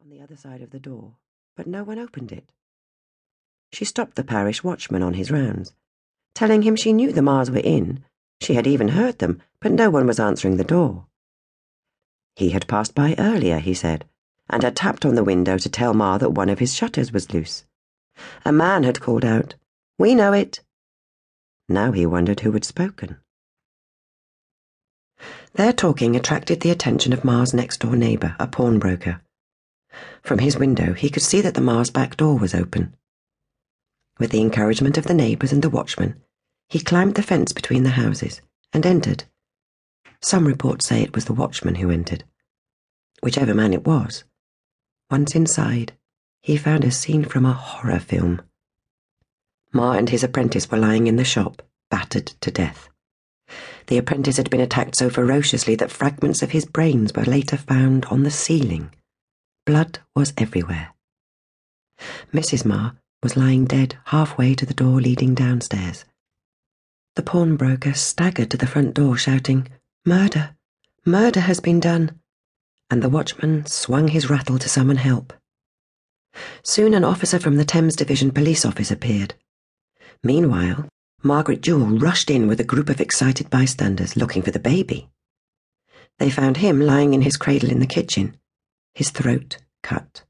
on the other side of the door, but no one opened it. She stopped the parish watchman on his rounds, telling him she knew the Mars were in. She had even heard them, but no one was answering the door. He had passed by earlier, he said, and had tapped on the window to tell Ma that one of his shutters was loose. A man had called out, "We know it." Now he wondered who had spoken. Their talking attracted the attention of Ma's next-door neighbour, a pawnbroker. From his window he could see that the Mars' back door was open. With the encouragement of the neighbours and the watchman, he climbed the fence between the houses and entered. Some reports say it was the watchman who entered. Whichever man it was, once inside, he found a scene from a horror film. Ma and his apprentice were lying in the shop, battered to death. The apprentice had been attacked so ferociously that fragments of his brains were later found on the ceiling. Blood was everywhere. Mrs. Ma was lying dead halfway to the door leading downstairs. The pawnbroker staggered to the front door shouting, "Murder! Murder has been done!" and the watchman swung his rattle to summon help. Soon an officer from the Thames Division police office appeared. Meanwhile, Margaret Jewell rushed in with a group of excited bystanders looking for the baby. They found him lying in his cradle in the kitchen, his throat cut.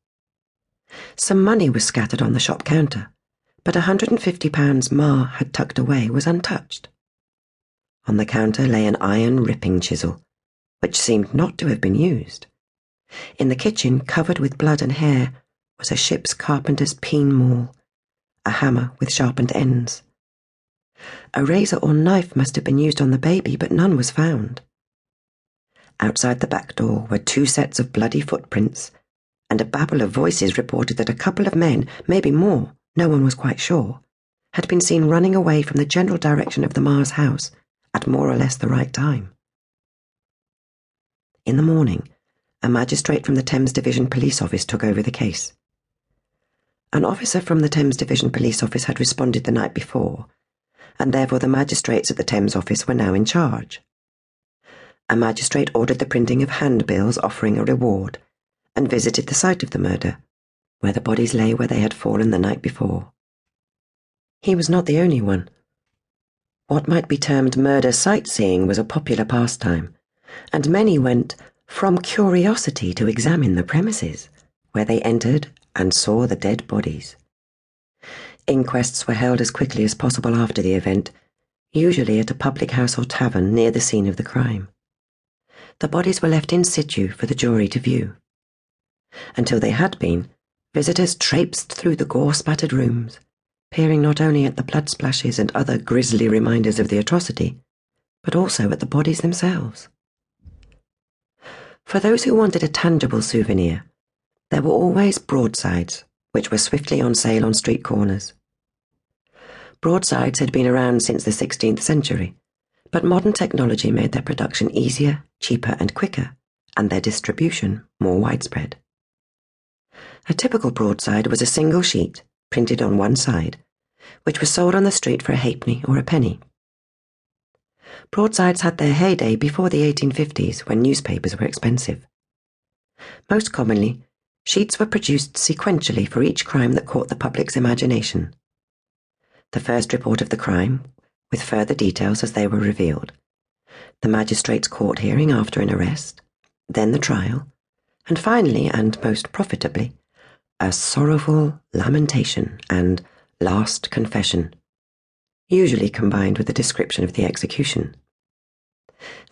Some money was scattered on the shop counter, but £150 Ma had tucked away was untouched. On the counter lay an iron ripping chisel, which seemed not to have been used. In the kitchen, covered with blood and hair, was a ship's carpenter's peen maul, a hammer with sharpened ends. A razor or knife must have been used on the baby, but none was found. Outside the back door were 2 sets of bloody footprints, and a babble of voices reported that a couple of men, maybe more, no one was quite sure, had been seen running away from the general direction of the Mars house at more or less the right time. In the morning, a magistrate from the Thames Division Police Office took over the case. An officer from the Thames Division Police Office had responded the night before, and therefore the magistrates at the Thames office were now in charge. A magistrate ordered the printing of handbills offering a reward, and visited the site of the murder, where the bodies lay where they had fallen the night before. He was not the only one. What might be termed murder sightseeing was a popular pastime, and many went from curiosity to examine the premises, where they entered and saw the dead bodies. Inquests were held as quickly as possible after the event, usually at a public house or tavern near the scene of the crime. The bodies were left in situ for the jury to view. Until they had been, visitors traipsed through the gore-spattered rooms, peering not only at the blood splashes and other grisly reminders of the atrocity, but also at the bodies themselves. For those who wanted a tangible souvenir, there were always broadsides, which were swiftly on sale on street corners. Broadsides had been around since the 16th century, but modern technology made their production easier, cheaper and quicker, and their distribution more widespread. A typical broadside was a single sheet, printed on one side, which was sold on the street for a halfpenny or a penny. Broadsides had their heyday before the 1850s, when newspapers were expensive. Most commonly, sheets were produced sequentially for each crime that caught the public's imagination. The first report of the crime, with further details as they were revealed, the magistrate's court hearing after an arrest, then the trial, and finally, and most profitably, a sorrowful lamentation and last confession, usually combined with a description of the execution.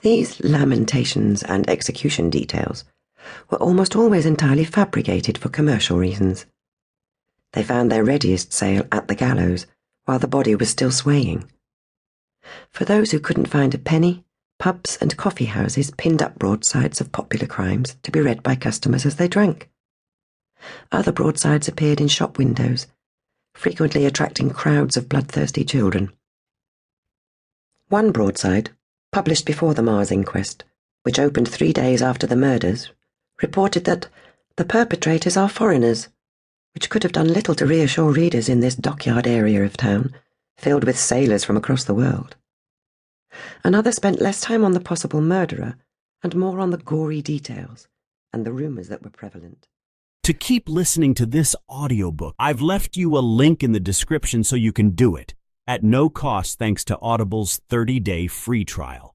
These lamentations and execution details were almost always entirely fabricated for commercial reasons. They found their readiest sale at the gallows, while the body was still swaying. For those who couldn't find a penny, pubs and coffee houses pinned up broadsides of popular crimes to be read by customers as they drank. Other broadsides appeared in shop windows, frequently attracting crowds of bloodthirsty children. One broadside, published before the Mars inquest, which opened 3 days after the murders, reported that the perpetrators are foreigners, which could have done little to reassure readers in this dockyard area of town, filled with sailors from across the world. Another spent less time on the possible murderer and more on the gory details and the rumours that were prevalent. to keep listening to this audiobook. I've left you a link in the description so you can do it, at no cost thanks to Audible's 30-day free trial.